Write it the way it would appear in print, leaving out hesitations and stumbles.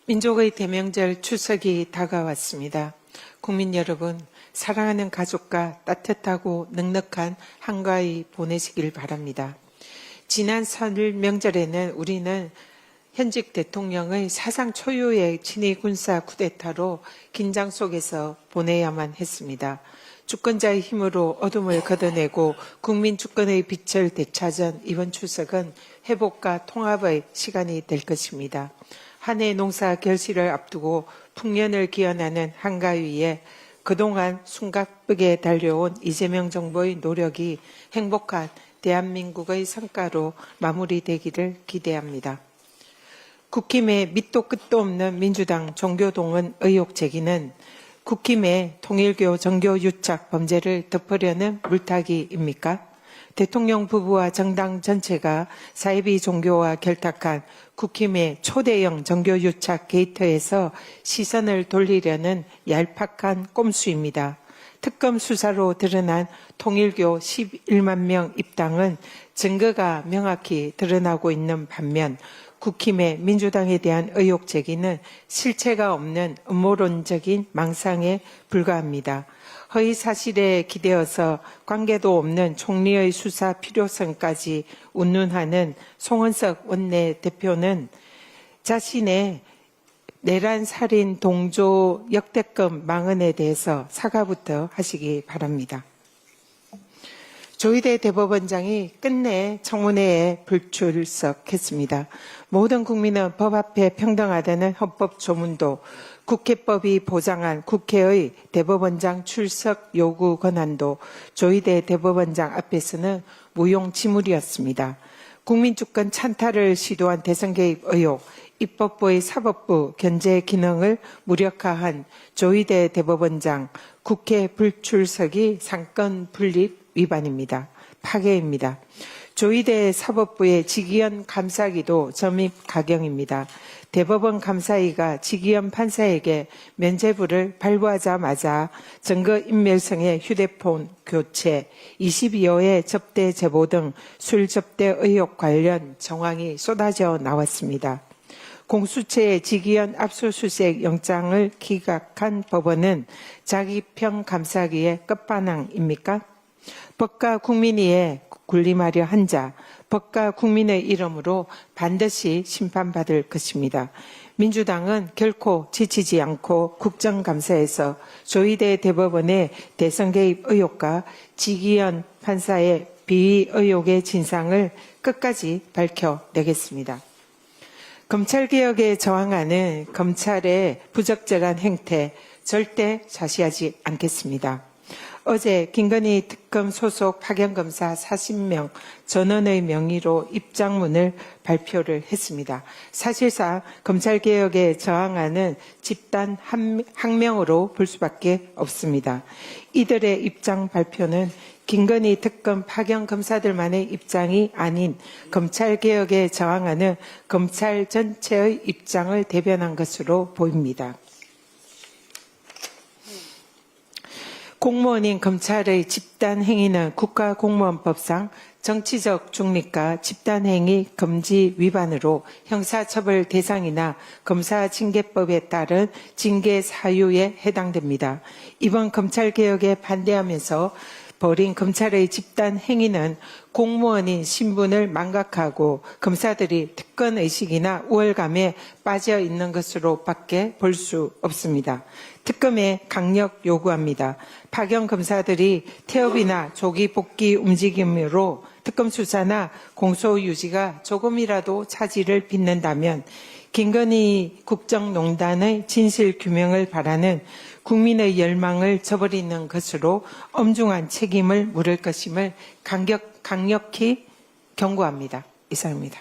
민족의 대명절 추석이 다가왔습니다. 국민 여러분, 사랑하는 가족과 따뜻하고 넉넉한 한가위 보내시길 바랍니다. 지난 설 명절에는 우리는 현직 대통령의 사상 초유의 친위 군사 쿠데타로 긴장 속에서 보내야만 했습니다. 주권자의 힘으로 어둠을 걷어내고 국민 주권의 빛을 되찾은 이번 추석은 회복과 통합의 시간이 될 것입니다. 한 해 농사 결실을 앞두고 풍년을 기원하는 한가위에 그동안 숨가쁘게 달려온 이재명 정부의 노력이 행복한 대한민국의 성과로 마무리되기를 기대합니다. 국힘의 밑도 끝도 없는 민주당 종교동원 의혹 제기는 국힘의 통일교 정교 유착 범죄를 덮으려는 물타기입니까? 대통령 부부와 정당 전체가 사이비 종교와 결탁한 국힘의 초대형 정교 유착 게이트에서 시선을 돌리려는 얄팍한 꼼수입니다. 특검 수사로 드러난 통일교 11만 명 입당은 증거가 명확히 드러나고 있는 반면 국힘의 민주당에 대한 의혹 제기는 실체가 없는 음모론적인 망상에 불과합니다. 허위 사실에 기대어서 관계도 없는 총리의 수사 필요성까지 운운하는 송원석 원내대표는 자신의 내란 살인 동조 역대급 망언에 대해서 사과부터 하시기 바랍니다. 조희대 대법원장이 끝내 청문회에 불출석했습니다. 모든 국민은 법 앞에 평등하다는 헌법 조문도 국회법이 보장한 국회의 대법원장 출석 요구 권한도 조희대 대법원장 앞에서는 무용지물이었습니다. 국민주권 찬탈을 시도한 대선 개입 의혹, 입법부의 사법부 견제 기능을 무력화한 조희대 대법원장 국회 불출석이 상권 분립 위반입니다. 파괴입니다. 조희대 사법부의 직위원 감사기도 점입 가경입니다. 대법원 감사위가 직위원 판사에게 면죄부를 발부하자마자 증거인멸성의 휴대폰 교체, 22호의 접대 제보 등 술 접대 의혹 관련 정황이 쏟아져 나왔습니다. 공수처의 직위원 압수수색 영장을 기각한 법원은 자기평 감사기의 끝판왕입니까? 법과 국민위에 군림하려 한 자, 법과 국민의 이름으로 반드시 심판받을 것입니다. 민주당은 결코 지치지 않고 국정감사에서 조희대 대법원의 대선 개입 의혹과 직위원 판사의 비위 의혹의 진상을 끝까지 밝혀내겠습니다. 검찰개혁에 저항하는 검찰의 부적절한 행태 절대 자시하지 않겠습니다. 어제 김건희 특검 소속 파견검사 40명 전원의 명의로 입장문을 발표를 했습니다. 사실상 검찰개혁에 저항하는 집단 항명으로 볼 수밖에 없습니다. 이들의 입장 발표는 김건희 특검 파견검사들만의 입장이 아닌 검찰개혁에 저항하는 검찰 전체의 입장을 대변한 것으로 보입니다. 공무원인 검찰의 집단행위는 국가공무원법상 정치적 중립과 집단행위 금지 위반으로 형사처벌 대상이나 검사징계법에 따른 징계 사유에 해당됩니다. 이번 검찰개혁에 반대하면서 벌인 검찰의 집단행위는 공무원인 신분을 망각하고 검사들이 특권의식이나 우월감에 빠져 있는 것으로 밖에 볼 수 없습니다. 특검에 강력 요구합니다. 파견 검사들이 태업이나 조기 복귀 움직임으로 특검 수사나 공소 유지가 조금이라도 차질을 빚는다면 김건희 국정농단의 진실 규명을 바라는 국민의 열망을 저버리는 것으로 엄중한 책임을 물을 것임을 강력히 경고합니다. 이상입니다.